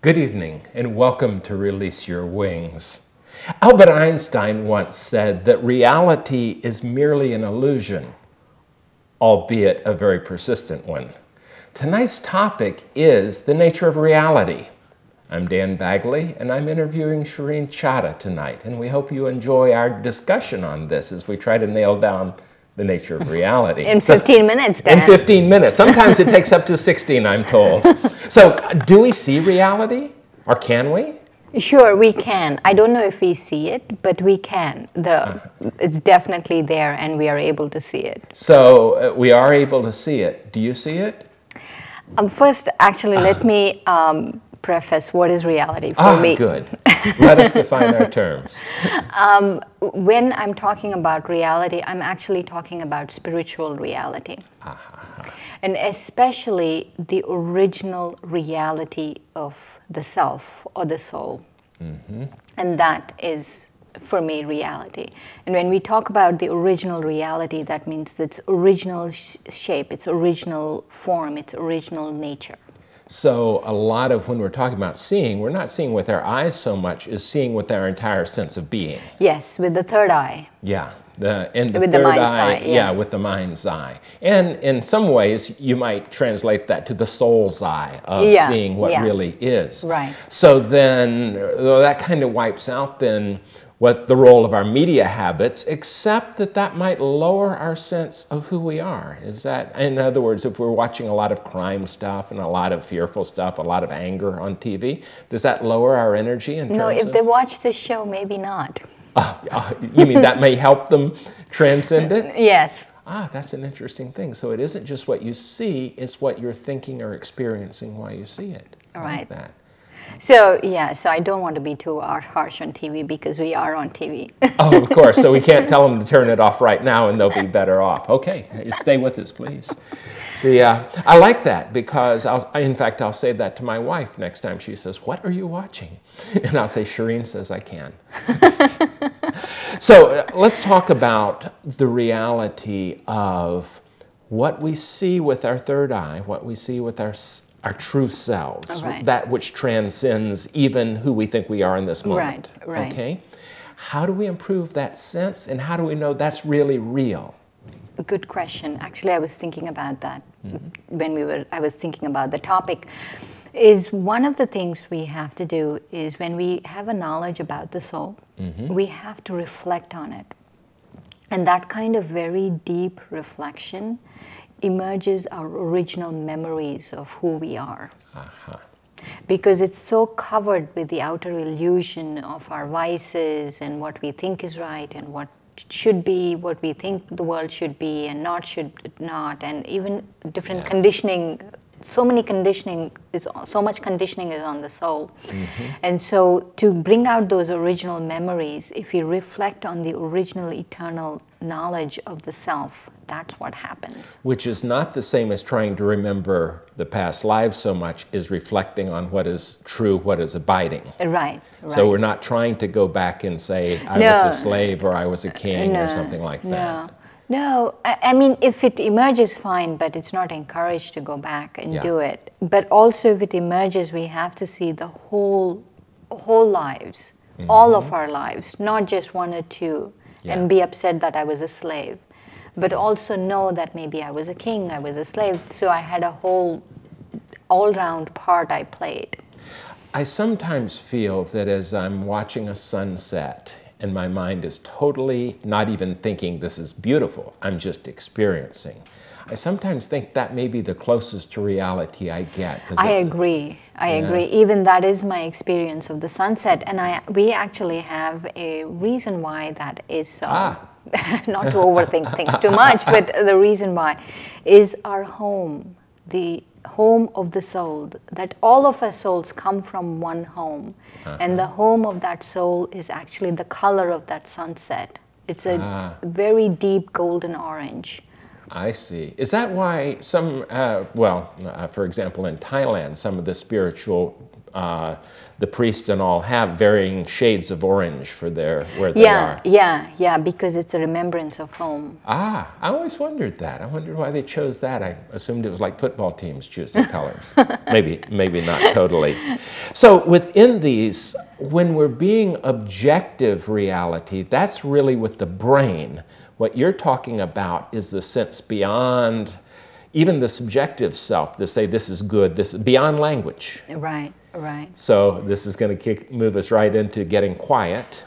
Good evening and welcome to Release Your Wings. Albert Einstein once said that reality is merely an illusion, albeit a very persistent one. Tonight's topic is the nature of reality. I'm Dan Bagley and I'm interviewing Shireen Chada tonight, and we hope you enjoy our discussion on this as we try to nail down the nature of reality. In 15 minutes, Dan. In 15 minutes. Sometimes it takes up to 16, I'm told. So, do we see reality? Or can we? Sure, we can. I don't know if we see it, but we can. It's definitely there, and we are able to see it. So, we are able to see it. Do you see it? First, actually, let me preface what is reality for me. Good. Let us define our terms. When I'm talking about reality, I'm actually talking about spiritual reality. And especially the original reality of the self or the soul. And that is, for me, reality. And when we talk about the original reality, that means its original shape, its original form, its original nature. So a lot of when we're talking about seeing, we're not seeing with our eyes so much as seeing with our entire sense of being. Yes, with the third eye. Yeah, with the mind's eye. Yeah, with the mind's eye. And in some ways, you might translate that to the soul's eye of seeing what really is. Right. So then, that kind of wipes out then what the role of our media habits, except that that might lower our sense of who we are. Is that, in other words, if we're watching a lot of crime stuff and a lot of fearful stuff, a lot of anger on TV, does that lower our energy in terms No, if they watch this show, maybe not. You mean that may help them transcend it? Yes. That's an interesting thing. So it isn't just what you see, it's what you're thinking or experiencing while you see it. Right. Like that. So, so I don't want to be too harsh on TV because we are on TV. Oh, of course. So we can't tell them to turn it off right now and they'll be better off. Okay, stay with us, please. I like that because, in fact, I'll say that to my wife next time she says, "What are you watching?" And I'll say, "Shireen says I can." So let's talk about the reality of what we see with our third eye, what we see with our true selves, that which transcends even who we think we are in this moment. Right. Okay? How do we improve that sense, and how do we know that's really real? Good question. Actually, I was thinking about that when I was thinking about the topic. Is one of the things we have to do is when we have a knowledge about the soul, we have to reflect on it. And that kind of very deep reflection emerges our original memories of who we are. Because it's so covered with the outer illusion of our vices and what we think is right and what should be, what we think the world should be and should not, and even different conditioning. So much conditioning is on the soul. And so to bring out those original memories, if you reflect on the original eternal knowledge of the self, that's what happens. Which is not the same as trying to remember the past lives so much as reflecting on what is true, what is abiding. Right. So we're not trying to go back and say, I was a slave or I was a king or something like that. No, I mean, if it emerges, fine, but it's not encouraged to go back and do it. But also, if it emerges, we have to see the whole lives, all of our lives, not just one or two, and be upset that I was a slave. But also know that maybe I was a king, I was a slave, so I had a whole all-round part I played. I sometimes feel that as I'm watching a sunset, and my mind is totally not even thinking this is beautiful, I'm just experiencing. I sometimes think that may be the closest to reality I get. I agree. Even that is my experience of the sunset, and we actually have a reason why that is so. Not to overthink things too much, but the reason why is our home, the home of the soul, that all of our souls come from one home. And the home of that soul is actually the color of that sunset. It's a very deep golden orange. I see. Is that why some, for example, in Thailand, some of the spiritual the priests and all have varying shades of orange for where they are. Yeah, because it's a remembrance of home. Ah, I always wondered that. I wondered why they chose that. I assumed it was like football teams choosing colors. Maybe not totally. So within these, when we're being objective reality, that's really with the brain. What you're talking about is the sense beyond even the subjective self, to say this is good, this is beyond language. Right. So this is going to move us right into getting quiet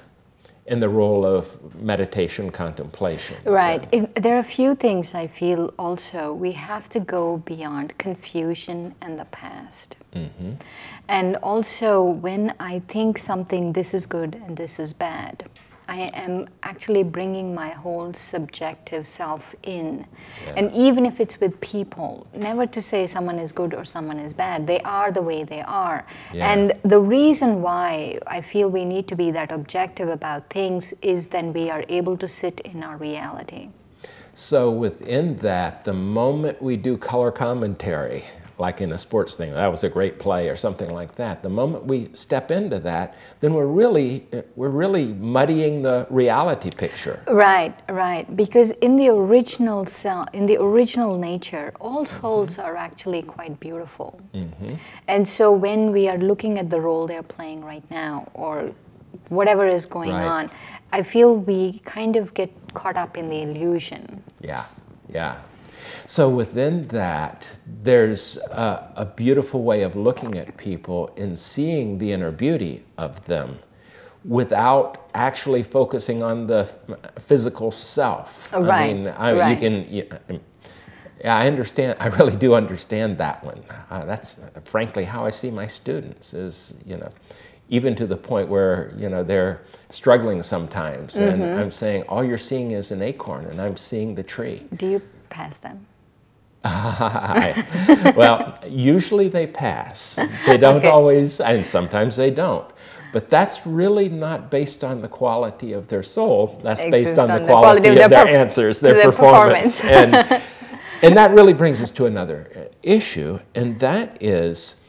in the role of meditation, contemplation. Right. There are a few things I feel also. We have to go beyond confusion and the past. Mm-hmm. And also when I think something, this is good and this is bad, I am actually bringing my whole subjective self in. Yeah. And even if it's with people, never to say someone is good or someone is bad. They are the way they are. Yeah. And the reason why I feel we need to be that objective about things is then we are able to sit in our reality. So within that, the moment we do color commentary, like in a sports thing, that was a great play or something like that. The moment we step into that, then we're really muddying the reality picture. Right. Because in the original self, in the original nature, all souls are actually quite beautiful. Mm-hmm. And so when we are looking at the role they're playing right now, or whatever is going on, I feel we kind of get caught up in the illusion. Yeah. So within that, there's a beautiful way of looking at people and seeing the inner beauty of them without actually focusing on the physical self. Right. I understand. I really do understand that one. That's frankly how I see my students. Is even to the point where they're struggling sometimes, mm-hmm. and I'm saying all you're seeing is an acorn, and I'm seeing the tree. Do you pass them? Well, usually they pass. They don't always, and sometimes they don't. But that's really not based on the quality of their soul. That's based on the quality of their answers, their performance. And that really brings us to another issue, and that is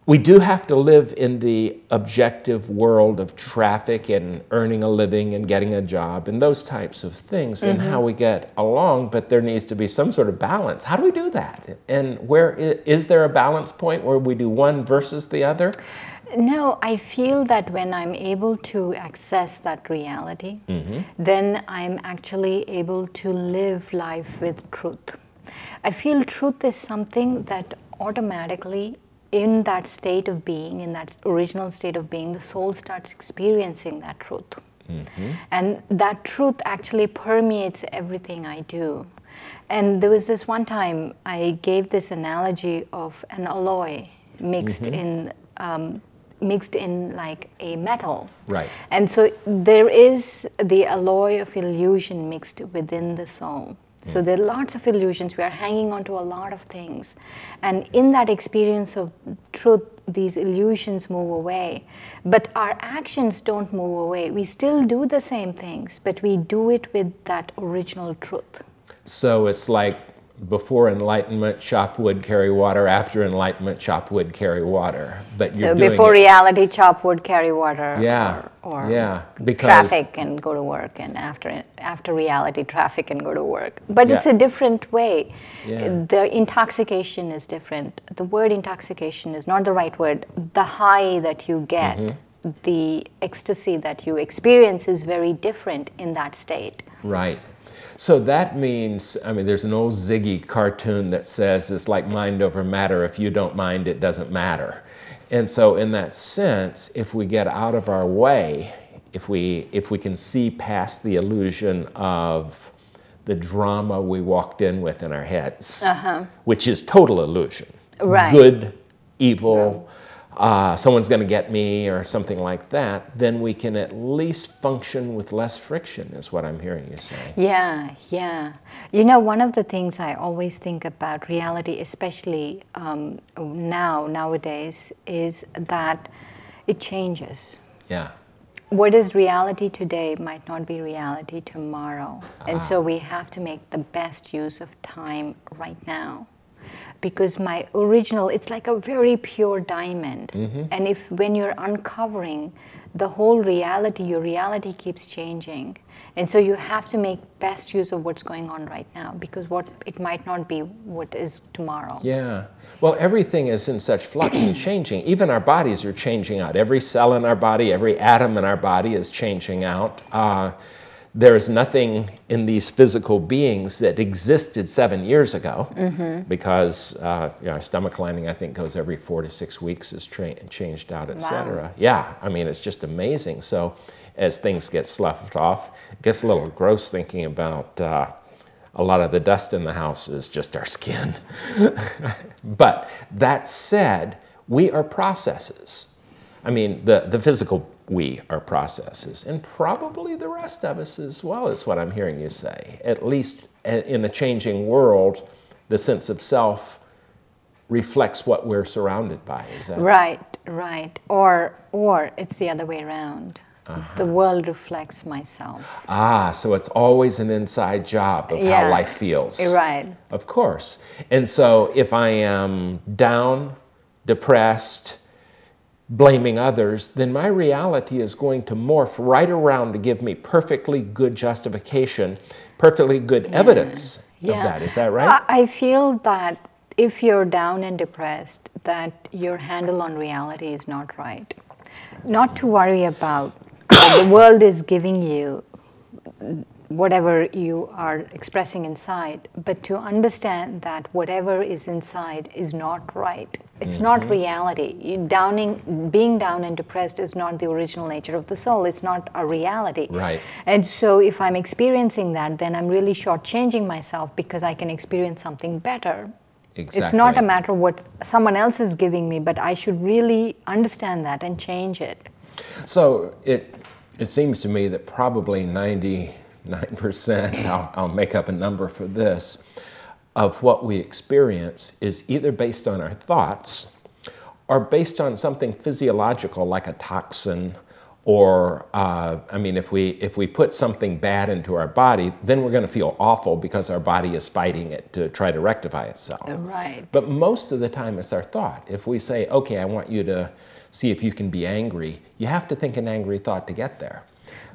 we do have to live in the objective world of traffic and earning a living and getting a job and those types of things, mm-hmm. and how we get along, but there needs to be some sort of balance. How do we do that? And where is there a balance point where we do one versus the other? No, I feel that when I'm able to access that reality, mm-hmm. then I'm actually able to live life with truth. I feel truth is something that automatically, in that state of being, in that original state of being, the soul starts experiencing that truth. Mm-hmm. And that truth actually permeates everything I do. And there was this one time I gave this analogy of an alloy mixed mm-hmm. Mixed in like a metal. Right. And so there is the alloy of illusion mixed within the soul. So there are lots of illusions. We are hanging on to a lot of things. And in that experience of truth, these illusions move away. But our actions don't move away. We still do the same things, but we do it with that original truth. So it's like before enlightenment, chop wood, carry water. After enlightenment, chop wood, carry water. But you're doing before reality, chop wood, carry water. Yeah. Or traffic and go to work, and after reality, traffic and go to work. But it's a different way. Yeah. The intoxication is different. The word intoxication is not the right word. The high that you get, mm-hmm. the ecstasy that you experience is very different in that state. Right. So that means, there's an old Ziggy cartoon that says it's like mind over matter. If you don't mind, it doesn't matter. And so in that sense, if we get out of our way, if we can see past the illusion of the drama we walked in with in our heads, uh-huh. which is total illusion. Right. Good, evil, someone's going to get me or something like that, then we can at least function with less friction, is what I'm hearing you say. Yeah. One of the things I always think about reality, especially nowadays, is that it changes. Yeah. What is reality today might not be reality tomorrow. And so we have to make the best use of time right now. because my original, it's like a very pure diamond. And if when you're uncovering the whole reality, your reality keeps changing. And so you have to make best use of what's going on right now, because it might not be what is tomorrow. Yeah. Well, everything is in such flux and changing. Even our bodies are changing out. Every cell in our body, every atom in our body is changing out. There is nothing in these physical beings that existed 7 years ago, because our stomach lining, I think, goes every 4 to 6 weeks, is changed out, etc. Wow. Yeah, I mean, it's just amazing. So as things get sloughed off, it gets a little gross thinking about a lot of the dust in the house is just our skin. But that said, we are processes. I mean, the physical we are processes, and probably the rest of us as well, is what I'm hearing you say. At least in a changing world, the sense of self reflects what we're surrounded by. Is that right? Right. Or it's the other way around. The world reflects myself. So it's always an inside job of how life feels. Right. Of course. And so if I am down, depressed, blaming others, then my reality is going to morph right around to give me perfectly good justification, perfectly good evidence of that. Is that right? I feel that if you're down and depressed, that your handle on reality is not right. Not to worry about what the world is giving you, whatever you are expressing inside, but to understand that whatever is inside is not right. It's not reality. Being down and depressed is not the original nature of the soul. It's not a reality. Right. And so if I'm experiencing that, then I'm really shortchanging myself, because I can experience something better. Exactly. It's not a matter of what someone else is giving me, but I should really understand that and change it. So it seems to me that probably 99%, I'll make up a number for this, of what we experience is either based on our thoughts or based on something physiological like a toxin, or I mean, if we put something bad into our body, then we're going to feel awful because our body is fighting it to try to rectify itself. Right. But most of the time it's our thought. If we say, okay, I want you to see if you can be angry, you have to think an angry thought to get there.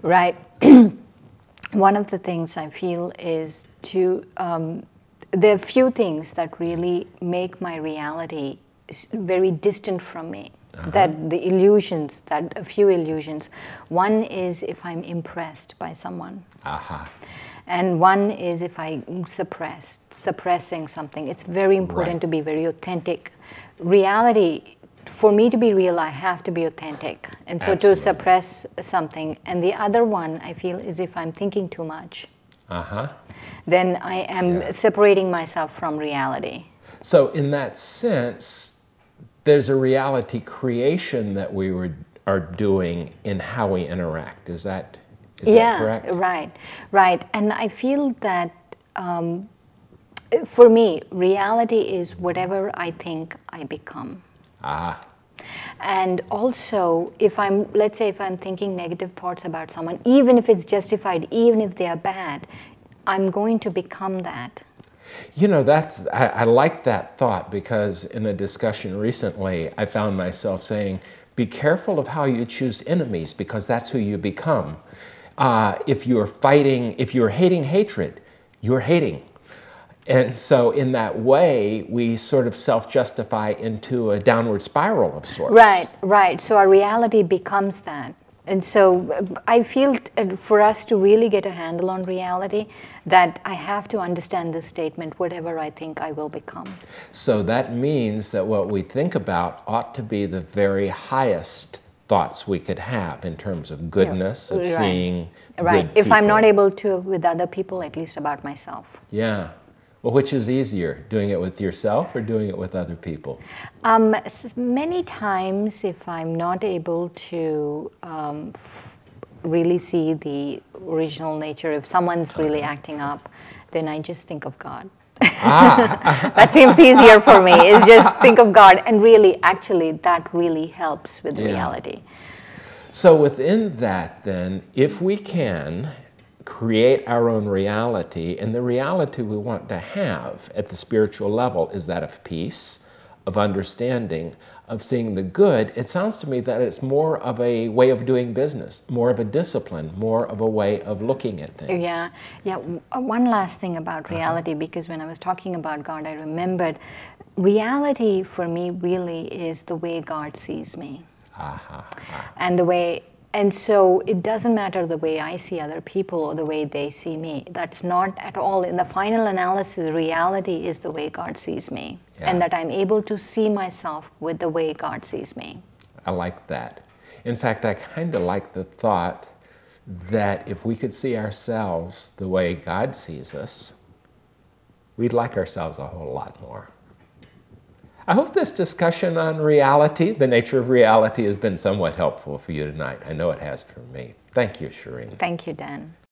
Right. One of the things I feel is there are few things that really make my reality very distant from me. That the illusions, that a few illusions. One is if I'm impressed by someone. And one is if I'm suppressing something. It's very important to be very authentic. Reality, for me to be real, I have to be authentic. And so to suppress something. And the other one, I feel, is if I'm thinking too much. Then I am separating myself from reality. So in that sense, there's a reality creation that we are doing in how we interact. Is that correct? Right. And I feel that for me, reality is whatever I think I become. And also, let's say if I'm thinking negative thoughts about someone, even if it's justified, even if they are bad, I'm going to become that. You know, I like that thought, because in a discussion recently, I found myself saying, be careful of how you choose enemies, because that's who you become. If you're hating hatred, you're hating. And so in that way, we sort of self-justify into a downward spiral of sorts. Right. So our reality becomes that. And so I feel for us to really get a handle on reality, that I have to understand this statement, whatever I think I will become. So that means that what we think about ought to be the very highest thoughts we could have in terms of goodness, of seeing good If I'm people. not able to with other people, at least about myself. Yeah. Well, which is easier, doing it with yourself or doing it with other people? Many times, if I'm not able to really see the original nature, if someone's really acting up, then I just think of God. That seems easier for me, is just think of God. And really, actually, that really helps with reality. So within that, then, if we can create our own reality, and the reality we want to have at the spiritual level is that of peace, of understanding, of seeing the good. It sounds to me that it's more of a way of doing business, more of a discipline, more of a way of looking at things. Yeah. One last thing about reality, because when I was talking about God, I remembered reality for me really is the way God sees me. And so it doesn't matter the way I see other people or the way they see me. That's not at all. In the final analysis, reality is the way God sees me. Yeah. And that I'm able to see myself with the way God sees me. I like that. In fact, I kind of like the thought that if we could see ourselves the way God sees us, we'd like ourselves a whole lot more. I hope this discussion on reality, the nature of reality, has been somewhat helpful for you tonight. I know it has for me. Thank you, Shireen. Thank you, Dan.